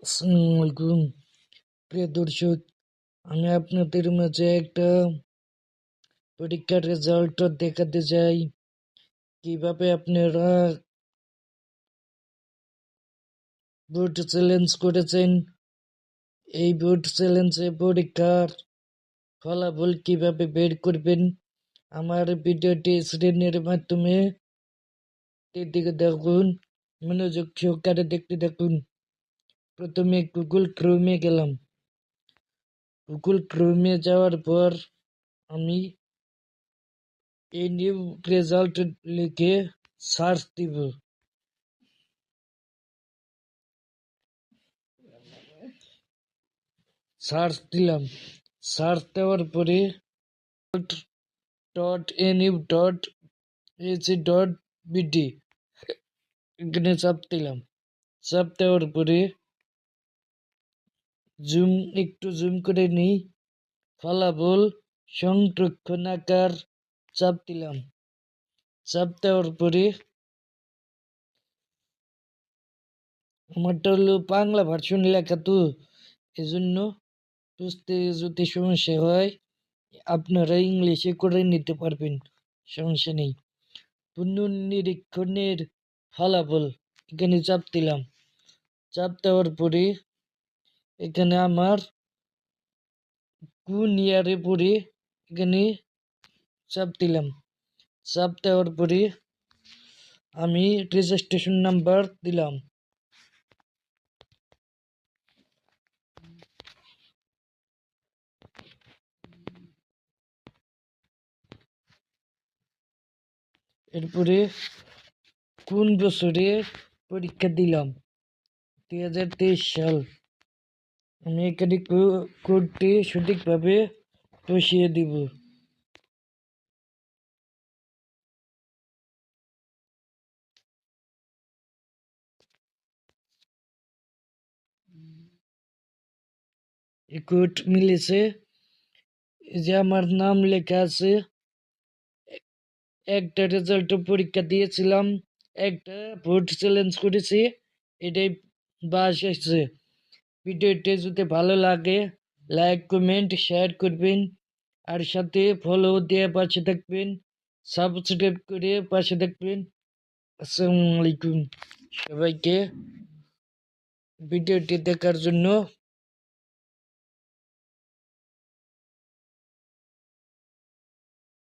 আসসালামু আলাইকুম প্রিয় দর্শক, আমি আপনাদের মাঝে একটা পরীক্ষার রেজাল্ট দেখাতে চাই। কিভাবে আপনারা বোর্ড চ্যালেঞ্জ করেছেন, এই বোর্ড চ্যালেঞ্জে পরীক্ষার ফলাফল কিভাবে বের করবেন, আমার ভিডিওটি স্ক্রিনের মাধ্যমে দিকে দেখুন, মনোযোগ সহকারে দেখতে দেখুন। প্রথমে গুগল ক্রোমে গেলাম। গুগল ক্রোমে যাওয়ার পর আমি এই নিউ রেজাল্ট লিখে সার্চ দিব। সার্চ দিলাম। সার্চ দেওয়ার পরে .nu.ac.bd এখানে চাপ দিলাম। চাপ দেওয়ার পরে একটু জুম করে নিই। ফলাফল সংরক্ষণাগার চাপ দিলাম। চাপ দেওয়ার পরে আমারটা হলো বাংলা ভার্সন লেখা, তো এজন্য বুঝতে যদি সমস্যা হয় আপনারা ইংলিশে করে নিতে পারবেন, সমস্যা নেই। পুনর্নিরীক্ষণের ফলাফল এখানে চাপ দিলাম। চাপ দেওয়ার পরে এখানে আমার কোন ইয়ারে পড়ে এখানে চাপ দিলাম। চাপ দেওয়ার পরে আমি রেজিস্ট্রেশন নাম্বার দিলাম। এরপরে কোন বছরে পরীক্ষা দিলাম, 2023 সাল। আমি এখানে কোডটি সঠিকভাবে বসিয়ে দিব। এই কোড মিলেছে, এই যে আমার নাম লেখা আছে। একটা রেজাল্ট পরীক্ষা দিয়েছিলাম, একটা বোর্ড চ্যালেঞ্জ করেছি, এটাই বাস এসছে। ভিডিওটি যদি ভালো লাগে লাইক কমেন্ট শেয়ার করবেন, আর সাথে ফলো দিয়ে পাশে থাকবেন, সাবস্ক্রাইব করে পাশে থাকবেন। আসসালামু আলাইকুম সবাইকে ভিডিওটি দেখার জন্য